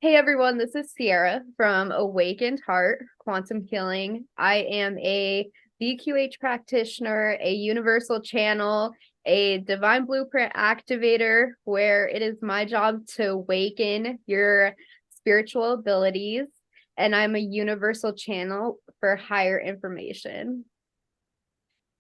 Hey everyone, this is Ceirra from Awakened Heart Quantum Healing. I am a VQH practitioner, a universal channel, a divine blueprint activator, where it is my job to awaken your spiritual abilities, and I'm a universal channel for higher information.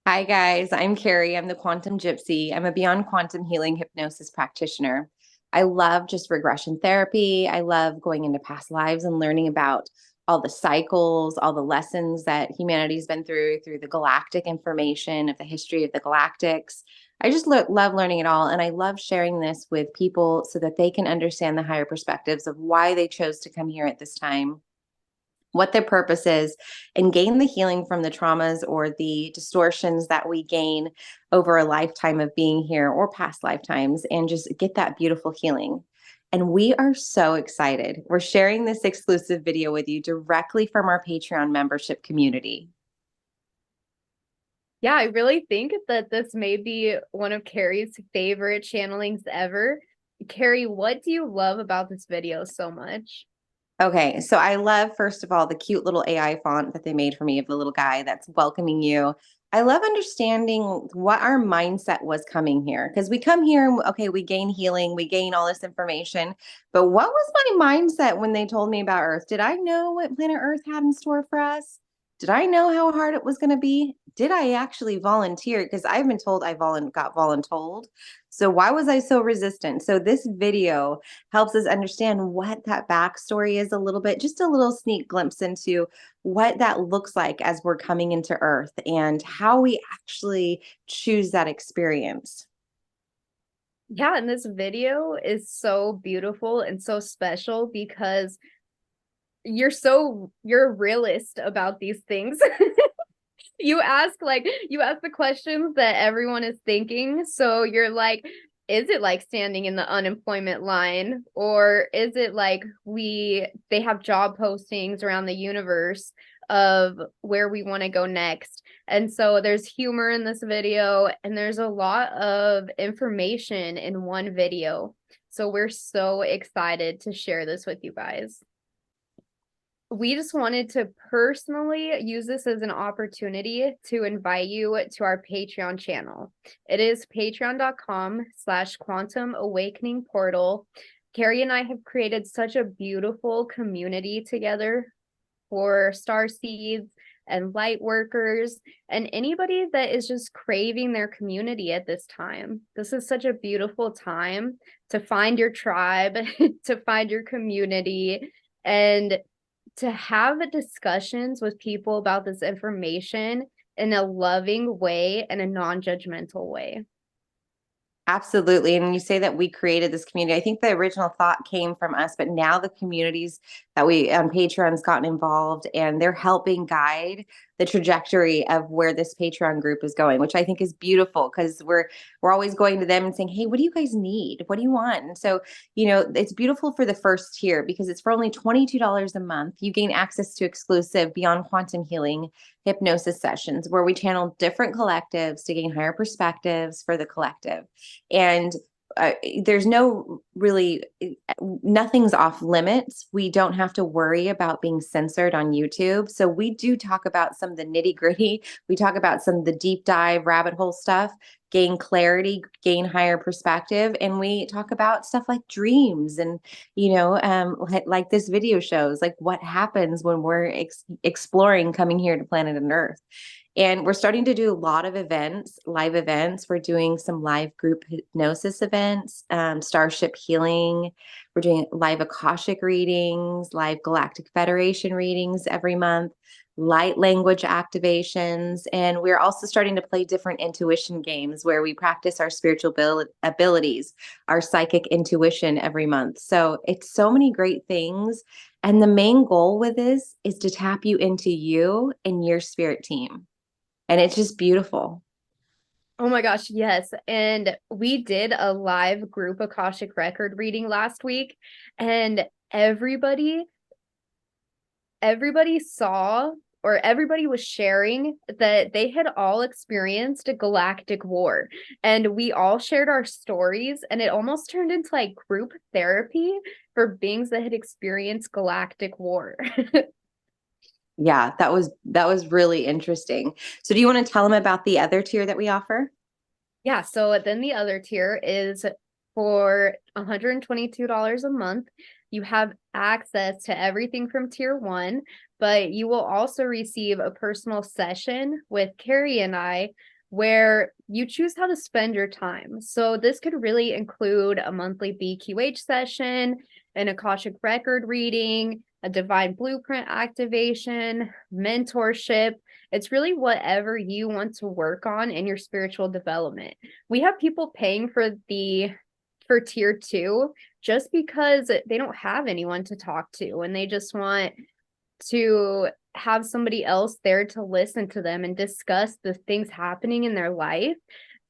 Hi, guys. I'm Carrie. I'm the Quantum Gypsy. I'm a Beyond Quantum Healing Hypnosis Practitioner. I love just regression therapy. I love going into past lives and learning about all the cycles, all the lessons that humanity's been through the galactic information of the history of the galactics. I just love learning it all. And I love sharing this with people so that they can understand the higher perspectives of why they chose to come here at this time, what their purpose is, and gain the healing from the traumas or the distortions that we gain over a lifetime of being here or past lifetimes, and just get that beautiful healing. And we are so excited. We're sharing this exclusive video with you directly from our Patreon membership community. Yeah, I really think that this may be one of Carrie's favorite channelings ever. Carrie, what do you love about this video so much? Okay, so I love, first of all, the cute little AI font that they made for me of the little guy that's welcoming you. I love understanding what our mindset was coming here, because we come here and, okay, we gain healing, we gain all this information. But what was my mindset when they told me about Earth? Did I know what planet Earth had in store for us? Did I know how hard it was going to be? Did I actually volunteer? Because I've been told got voluntold. So why was I so resistant? So this video helps us understand what that backstory is a little bit, just a little sneak glimpse into what that looks like as we're coming into Earth and how we actually choose that experience. Yeah, and this video is so beautiful and so special because you're a realist about these things. You ask the questions that everyone is thinking. So you're like, is it like standing in the unemployment line? Or is it like they have job postings around the universe of where we want to go next? And so there's humor in this video, and there's a lot of information in one video. So we're so excited to share this with you guys. We just wanted to personally use this as an opportunity to invite you to our Patreon channel. It is patreon.com/quantum awakening portal. Carrie and I have created such a beautiful community together for star seeds and light workers and anybody that is just craving their community at this time. This is such a beautiful time to find your tribe, to find your community, and to have discussions with people about this information in a loving way and a non-judgmental way. Absolutely. And you say that we created this community. I think the original thought came from us, but now the communities that we on Patreon's gotten involved, and they're helping guide the trajectory of where this Patreon group is going, which I think is beautiful because we're always going to them and saying, "Hey, what do you guys need? What do you want?" And so, it's beautiful for the first tier because it's for only $22 a month. You gain access to exclusive Beyond Quantum Healing hypnosis sessions where we channel different collectives to gain higher perspectives for the collective. And there's no really, nothing's off limits. We don't have to worry about being censored on YouTube. So we do talk about some of the nitty gritty. We talk about some of the deep dive rabbit hole stuff, gain clarity, gain higher perspective. And we talk about stuff like dreams and, like this video shows, like what happens when we're exploring coming here to planet and Earth. And we're starting to do a lot of events, live events. We're doing some live group hypnosis events, Starship Healing. We're doing live Akashic readings, live Galactic Federation readings every month, light language activations. And we're also starting to play different intuition games where we practice our spiritual abilities, our psychic intuition every month. So it's so many great things. And the main goal with this is to tap you into you and your spirit team. And it's just beautiful. Oh my gosh, yes. And we did a live group Akashic record reading last week, and everybody saw or everybody was sharing that they had all experienced a galactic war, and we all shared our stories, and it almost turned into like group therapy for beings that had experienced galactic war. Yeah, that was really interesting. So do you want to tell them about the other tier that we offer? Yeah, so then the other tier is for $122 a month. You have access to everything from tier one, but you will also receive a personal session with Carrie and I where you choose how to spend your time. So this could really include a monthly BQH session, an Akashic record reading, a divine blueprint activation, mentorship. It's really whatever you want to work on in your spiritual development. We have people paying for tier two just because they don't have anyone to talk to and they just want to have somebody else there to listen to them and discuss the things happening in their life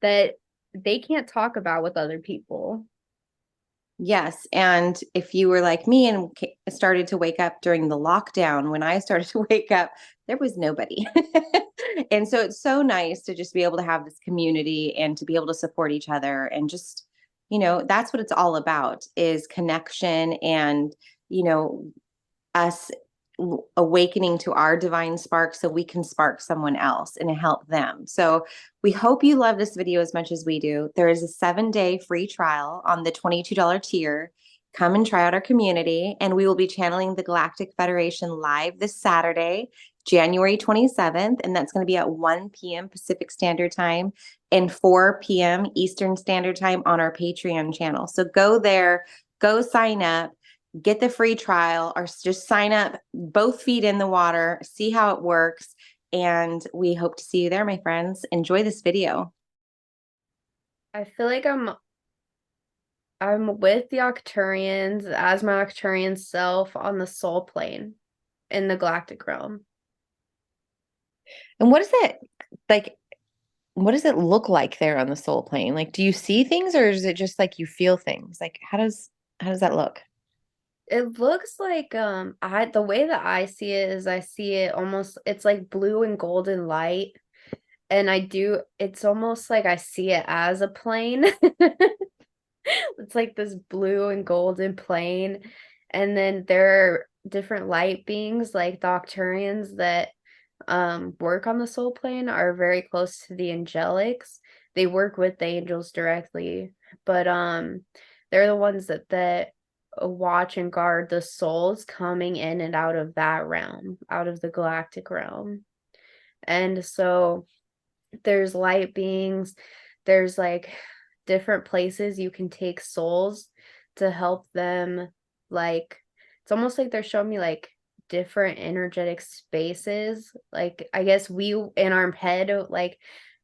that they can't talk about with other people. Yes. And if you were like me and started to wake up during the lockdown, when I started to wake up, there was nobody. And so it's so nice to just be able to have this community and to be able to support each other and just, that's what it's all about is connection and, us awakening to our divine spark so we can spark someone else and help them. So we hope you love this video as much as we do. There is a 7-day free trial on the $22 tier. Come and try out our community, and we will be channeling the Galactic Federation live this Saturday, January 27th, and that's going to be at 1 p.m. Pacific Standard Time and 4 p.m. Eastern Standard Time on our Patreon channel. So go there, go sign up, get the free trial, or just sign up, both feet in the water, see how it works. And we hope to see you there, my friends. Enjoy this video. I feel like I'm with the Octurians as my Octurian self on the soul plane in the galactic realm. And what is it like? What does it look like there on the soul plane? Like, do you see things, or is it just like you feel things? Like, how does that look? It looks like the way that I see it is I see it almost it's like blue and golden light, and it's almost like I see it as a plane. It's like this blue and golden plane, and then there are different light beings like the Octurians that work on the soul plane are very close to the angelics. They work with the angels directly, but they're the ones that watch and guard the souls coming in and out of that realm, out of the galactic realm. And so there's light beings, there's like different places you can take souls to help them, like it's almost like they're showing me like different energetic spaces. Like I guess we in our head, like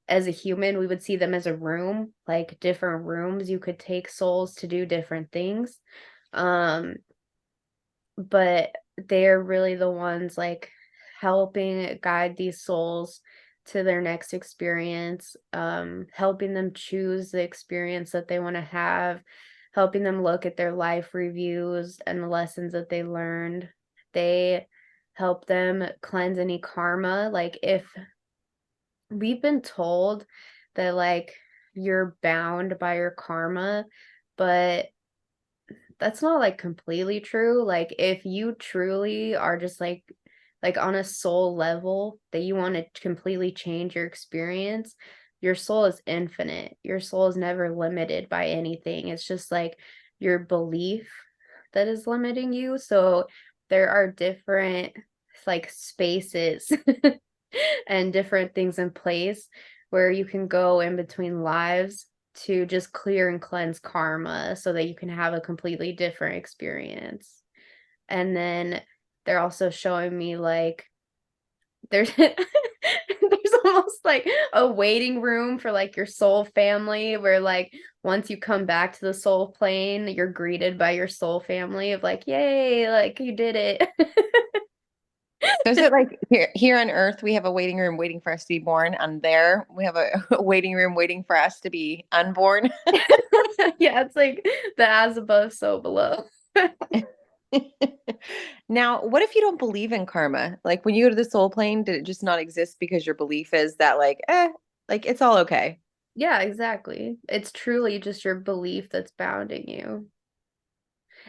as a human, we would see them as a room, like different rooms you could take souls to do different things. um but they're really the ones like helping guide these souls to their next experience, helping them choose the experience that they want to have, helping them look at their life reviews and the lessons that they learned. They help them cleanse any karma. Like if we've been told that like you're bound by your karma, but that's not like completely true. Like if you truly are just like on a soul level that you want to completely change your experience, your soul is infinite. Your soul is never limited by anything. It's just like your belief that is limiting you. So there are different like spaces and different things in place where you can go in between lives to just clear and cleanse karma so that you can have a completely different experience. And then they're also showing me like there's there's almost like a waiting room for like your soul family where like once you come back to the soul plane, you're greeted by your soul family of like, yay, like you did it. So is it like here on Earth, we have a waiting room waiting for us to be born, and there we have a waiting room waiting for us to be unborn? Yeah, it's like the as above, so below. Now, what if you don't believe in karma? Like when you go to the soul plane, did it just not exist because your belief is that like it's all okay? Yeah, exactly. It's truly just your belief that's bounding you.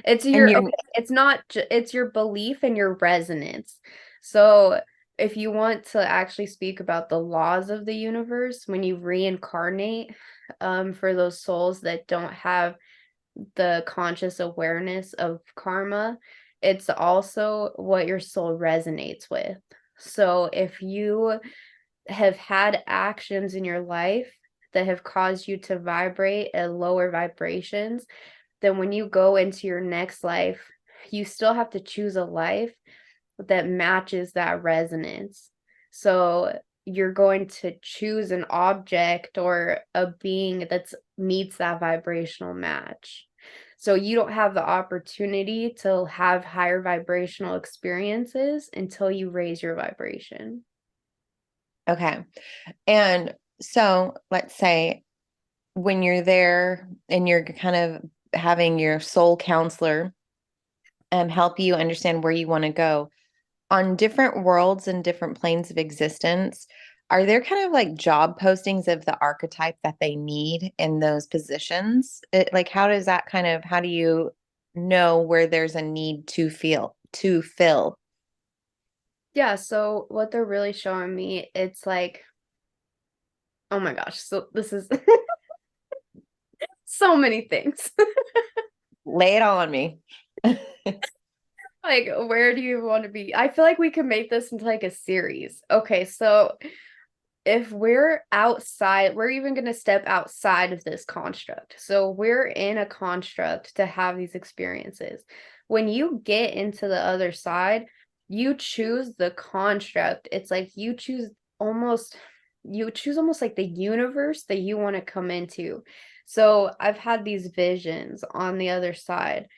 It's And your you okay, it's not it's your belief and your resonance. So if you want to actually speak about the laws of the universe, when you reincarnate, for those souls that don't have the conscious awareness of karma, it's also what your soul resonates with. So if you have had actions in your life that have caused you to vibrate at lower vibrations, then when you go into your next life, you still have to choose a life that matches that resonance. So you're going to choose an object or a being that meets that vibrational match. So you don't have the opportunity to have higher vibrational experiences until you raise your vibration. okay. And so let's say when you're there and you're kind of having your soul counselor help you understand where you want to go on different worlds and different planes of existence, are there kind of like job postings of the archetype that they need in those positions? Like, how does that kind of, how do you know where there's a need to fill? Yeah, so what they're really showing me, it's like, oh my gosh, so this is so many things. Lay it all on me. Like, where do you want to be? I feel like we could make this into like a series. Okay, so if we're outside, we're even going to step outside of this construct. So we're in a construct to have these experiences. When you get into the other side, you choose the construct. It's like almost you choose almost like the universe that you want to come into. So I've had these visions on the other side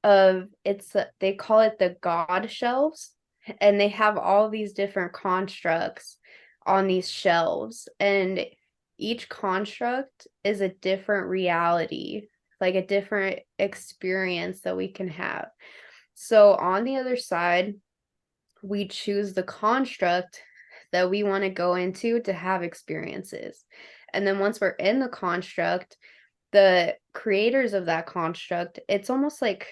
of they call it the God shelves, and they have all these different constructs on these shelves, and each construct is a different reality, like a different experience that we can have. So on the other side, we choose the construct that we want to go into to have experiences. And then once we're in the construct, the creators of that construct, it's almost like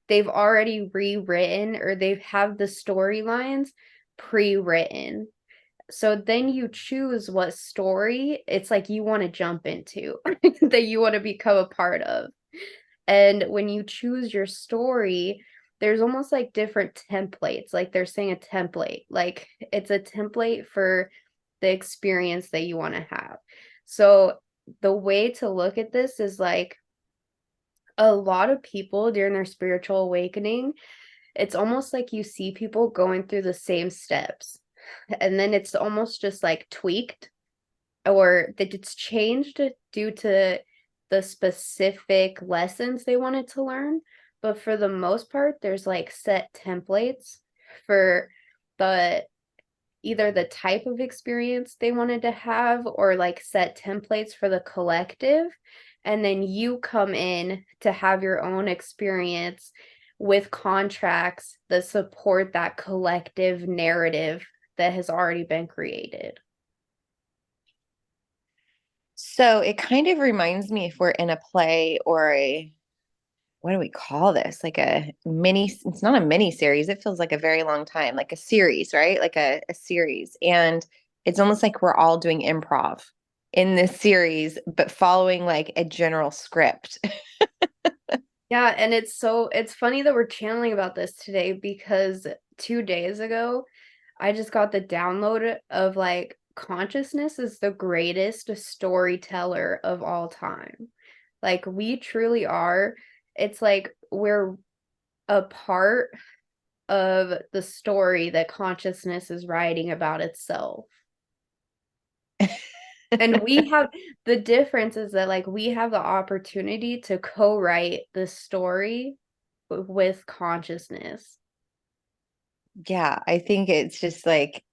they've already rewritten or they have the storylines pre-written. So then you choose what story it's like you want to jump into that you want to become a part of. And when you choose your story, there's almost like different templates. Like they're saying a template, like it's a template for the experience that you want to have. So the way to look at this is like a lot of people during their spiritual awakening, it's almost like you see people going through the same steps. And then it's almost just like tweaked or that it's changed due to the specific lessons they wanted to learn. But for the most part, there's like set templates for the either the type of experience they wanted to have or like set templates for the collective. And then you come in to have your own experience with contracts that support that collective narrative that has already been created. So it kind of reminds me if we're in a play or what do we call this? Like a mini, it's not a mini series. It feels like a very long time, like a series, right? Like a series. And it's almost like we're all doing improv in this series, but following like a general script. Yeah, and it's funny that we're channeling about this today because 2 days ago, I just got the download of like consciousness is the greatest storyteller of all time. Like we truly are. It's like we're a part of the story that consciousness is writing about itself. And we have the difference is that like we have the opportunity to co-write the story with consciousness. Yeah, I think it's just like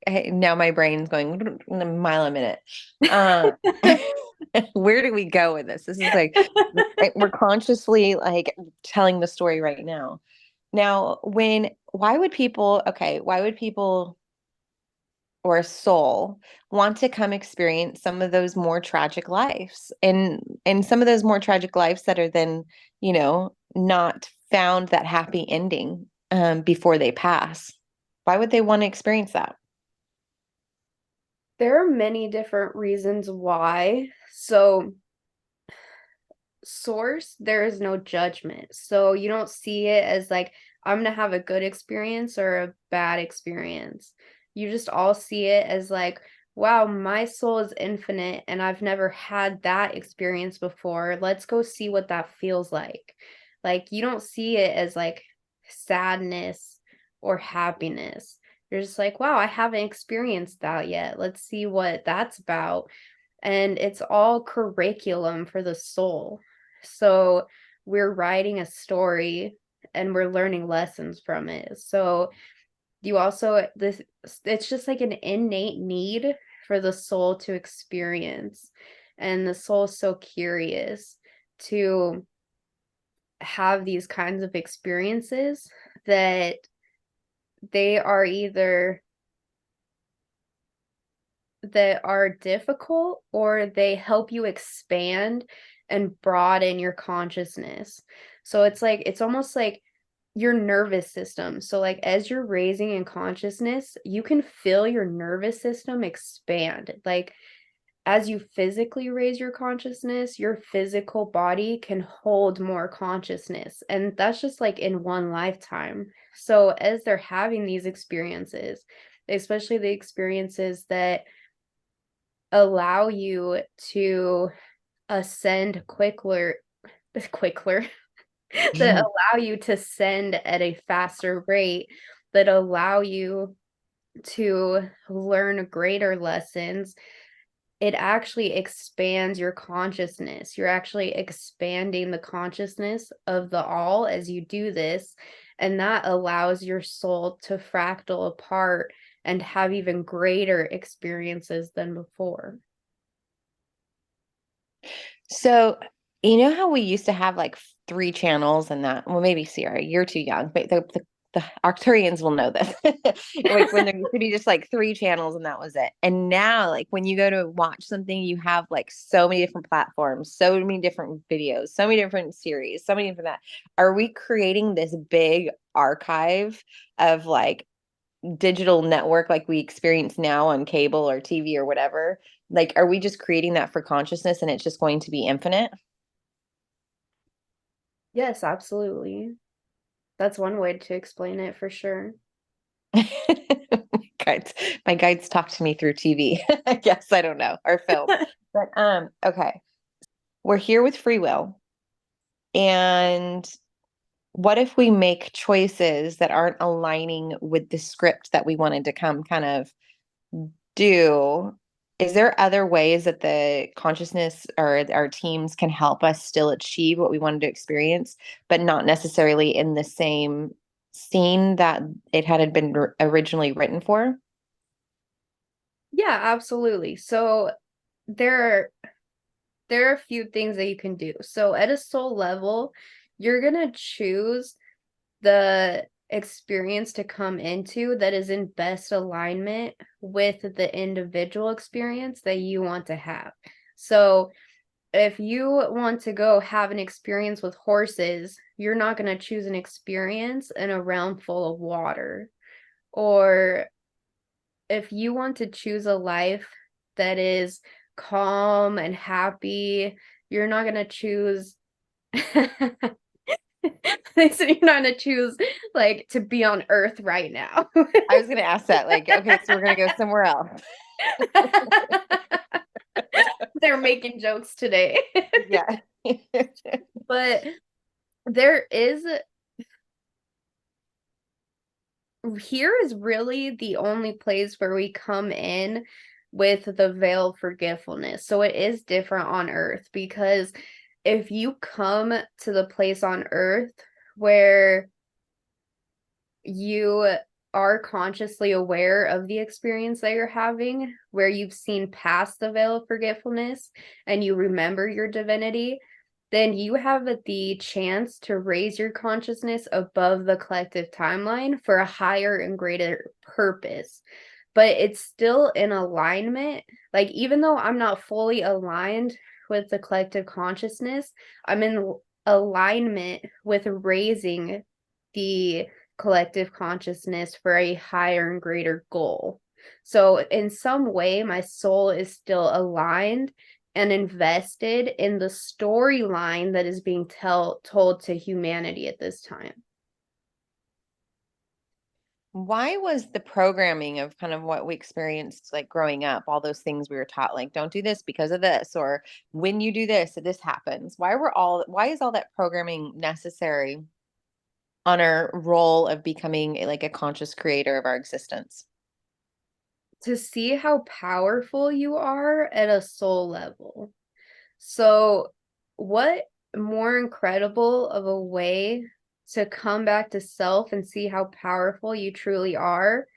now my brain's going a mile a minute. Uh, where do we go with this? This is like we're consciously like telling the story right now. Now, why would people or a soul want to come experience some of those more tragic lives and some of those more tragic lives that are then, not found that happy ending before they pass? Why would they want to experience that? There are many different reasons why. So, source, there is no judgment. So, you don't see it as like, I'm gonna have a good experience or a bad experience. You just all see it as like, wow, my soul is infinite and I've never had that experience before. Let's go see what that feels like. Like, you don't see it as like sadness or happiness. You're just like, wow, I haven't experienced that yet. Let's see what that's about. And it's all curriculum for the soul. So we're writing a story and we're learning lessons from it. So you also this it's just like an innate need for the soul to experience. And the soul is so curious to have these kinds of experiences that they are either that are difficult or they help you expand and broaden your consciousness. So it's almost like your nervous system. So like as you're raising in consciousness, you can feel your nervous system expand. Like as you physically raise your consciousness, your physical body can hold more consciousness. And that's just like in one lifetime. So as they're having these experiences, especially the experiences that allow you to ascend quicker that allow you to send at a faster rate, that allow you to learn greater lessons. It actually expands your consciousness. You're actually expanding the consciousness of the all as you do this, and that allows your soul to fractal apart and have even greater experiences than before. So, you know how we used to have like three channels and that, well, maybe Sierra, you're too young, but the Arcturians will know this. Like when there used to be just like three channels and that was it. And now, like when you go to watch something, you have like so many different platforms, so many different videos, so many different series, so many different that. Are we creating this big archive of like digital network like we experience now on cable or TV or whatever? Like, are we just creating that for consciousness and it's just going to be infinite? Yes, absolutely. That's one way to explain it for sure. guides, my guides talk to me through TV. I guess I don't know, or film. But okay. We're here with free will. And what if we make choices that aren't aligning with the script that we wanted to come kind of do? Is there other ways that the consciousness or our teams can help us still achieve what we wanted to experience, but not necessarily in the same scene that it had been originally written for? Yeah, absolutely. So there are there are a few things that you can do. So at a soul level, you're gonna choose the experience to come into that is in best alignment with the individual experience that you want to have. So if you want to go have an experience with horses, you're not going to choose an experience in a realm full of water. Or if you want to choose a life that is calm and happy, you're not going to choose so you're not gonna choose like to be on Earth right now. I was going to ask that. Like, okay, so we're going to go somewhere else. They're making jokes today. Yeah. But there is here is really the only place where we come in with the veil of forgetfulness. So it is different on Earth because if you come to the place on Earth where you are consciously aware of the experience that you're having, where you've seen past the veil of forgetfulness and you remember your divinity, then you have the chance to raise your consciousness above the collective timeline for a higher and greater purpose. But it's still in alignment. Like, even though I'm not fully aligned with the collective consciousness, I'm in alignment with raising the collective consciousness for a higher and greater goal. So, in some way, my soul is still aligned and invested in the storyline that is being told to humanity at this time. Why was the programming of kind of what we experienced like growing up, all those things we were taught, like don't do this because of this, or when you do this happens? Why is all that programming necessary on our role of becoming like a conscious creator of our existence? To see how powerful you are at a soul level. So, what more incredible of a way to come back to self and see how powerful you truly are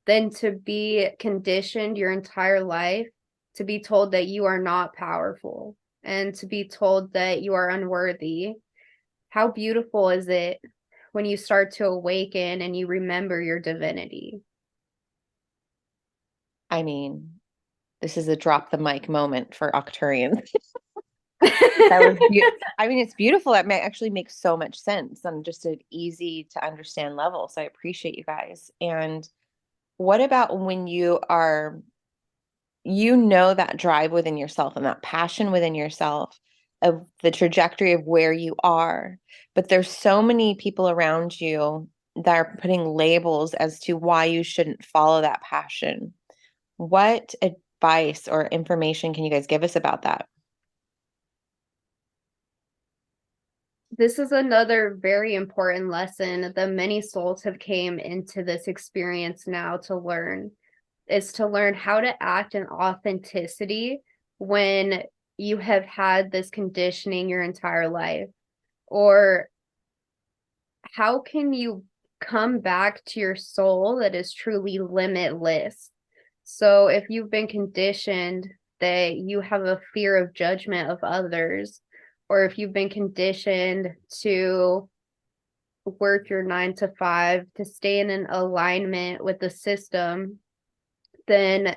than to be conditioned your entire life to be told that you are not powerful and to be told that you are unworthy? How beautiful is it when you start to awaken and you remember your divinity? I mean, this is a drop the mic moment for Octurians. That was I mean, it's beautiful. It actually makes so much sense on just an easy to understand level. So I appreciate you guys. And what about when that drive within yourself and that passion within yourself of the trajectory of where you are, but there's so many people around you that are putting labels as to why you shouldn't follow that passion. What advice or information can you guys give us about that? This is another very important lesson that many souls have came into this experience now to learn, is to learn how to act in authenticity when you have had this conditioning your entire life. Or how can you come back to your soul that is truly limitless? So if you've been conditioned that you have a fear of judgment of others, or if you've been conditioned to work your 9 to 5 to stay in an alignment with the system, then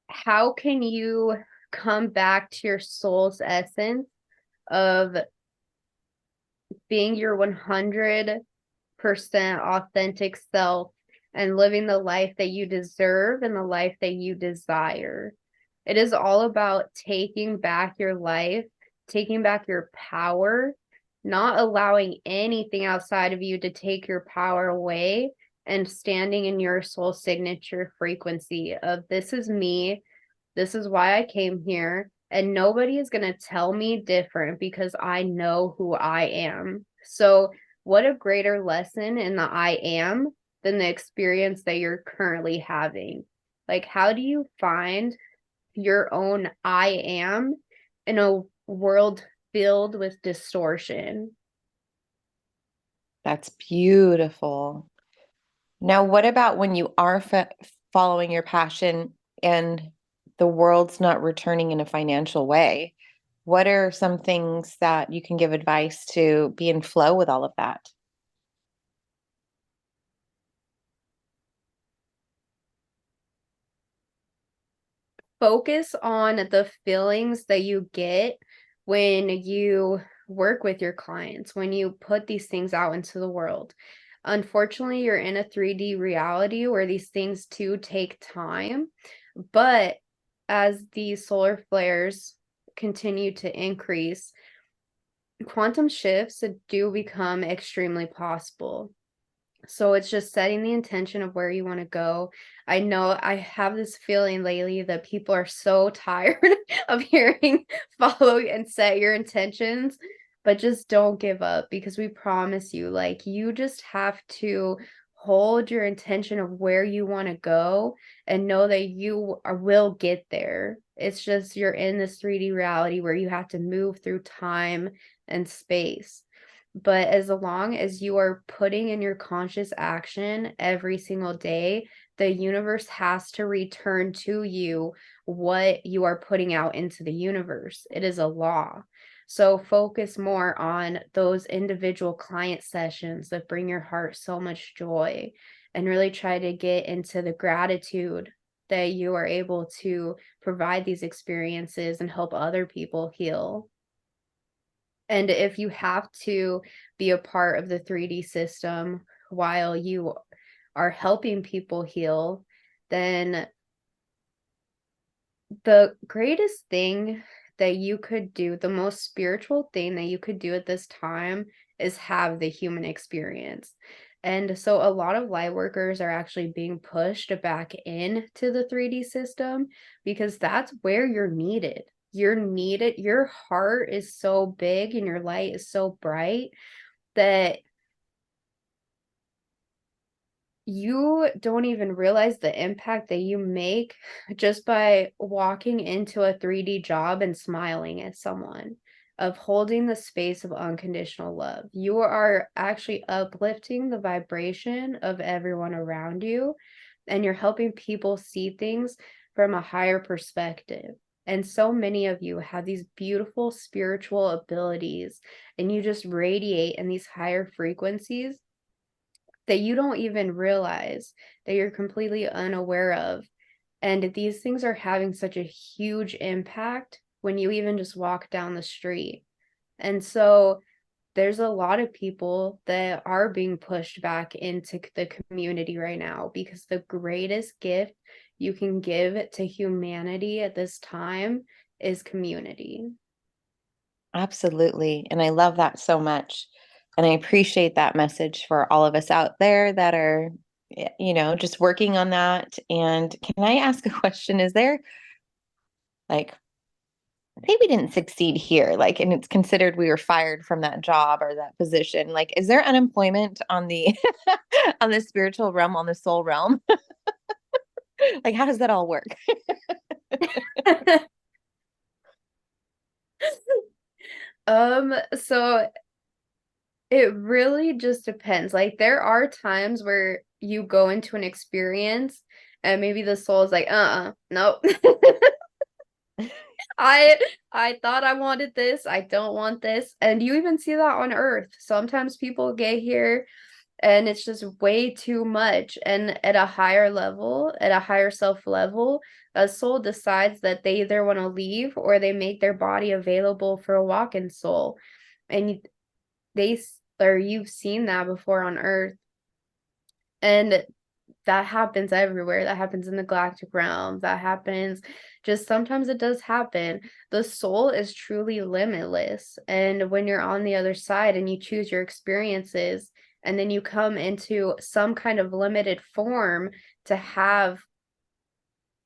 how can you come back to your soul's essence of being your 100% authentic self and living the life that you deserve and the life that you desire? It is all about taking back your life, taking back your power, not allowing anything outside of you to take your power away, and standing in your soul signature frequency of this is me, this is why I came here, and nobody is going to tell me different because I know who I am. So, what a greater lesson in the I am than the experience that you're currently having? Like, how do you find your own I am in a world filled with distortion? That's beautiful. Now, what about when you are following your passion and the world's not returning in a financial way? What are some things that you can give advice to be in flow with all of that? Focus on the feelings that you get when you work with your clients, when you put these things out into the world. Unfortunately, you're in a 3D reality where these things too take time, but as these solar flares continue to increase, quantum shifts do become extremely possible. So it's just setting the intention of where you want to go. I know I have this feeling lately that people are so tired of hearing follow and set your intentions, but just don't give up, because we promise you, like, you just have to hold your intention of where you want to go and know that will get there. It's just you're in this 3D reality where you have to move through time and space. But as long as you are putting in your conscious action every single day, the universe has to return to you what you are putting out into the universe. It is a law. So focus more on those individual client sessions that bring your heart so much joy, and really try to get into the gratitude that you are able to provide these experiences and help other people heal. And if you have to be a part of the 3D system while you are helping people heal, then the greatest thing that you could do, the most spiritual thing that you could do at this time, is have the human experience. And so a lot of light workers are actually being pushed back into the 3D system because that's where you're needed. You're needed. Your heart is so big and your light is so bright that you don't even realize the impact that you make just by walking into a 3D job and smiling at someone, of holding the space of unconditional love. You are actually uplifting the vibration of everyone around you, and you're helping people see things from a higher perspective. And so many of you have these beautiful spiritual abilities, and you just radiate in these higher frequencies that you don't even realize, that you're completely unaware of. And these things are having such a huge impact when you even just walk down the street. And so there's a lot of people that are being pushed back into the community right now, because the greatest gift you can give to humanity at this time is community. Absolutely. And I love that so much. And I appreciate that message for all of us out there that are, just working on that. And can I ask a question? Is there like, maybe we didn't succeed here, like, and it's considered we were fired from that job or that position. Like, is there unemployment on the on the spiritual realm, on the soul realm? Like, how does that all work? So it really just depends. Like there are times where you go into an experience and maybe the soul is like, nope. I I thought I wanted this. I don't want this. And you even see that on Earth. Sometimes people get here and it's just way too much. And at a higher level, at a higher self level, a soul decides that they either want to leave or they make their body available for a walk-in soul. And or you've seen that before on Earth. And that happens everywhere. That happens in the galactic realm. That happens, just sometimes it does happen. The soul is truly limitless. And when you're on the other side and you choose your experiences, and then you come into some kind of limited form to have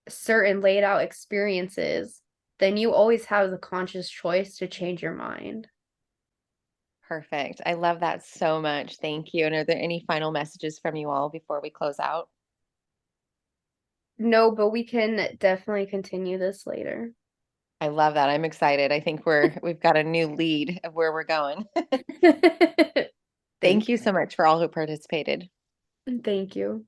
certain laid out experiences, then you always have the conscious choice to change your mind. Perfect. I love that so much. Thank you. And are there any final messages from you all before we close out? No, but we can definitely continue this later. I love that. I'm excited. I think we've got a new lead of where we're going. Thank Thank you so much for all who participated. thank you.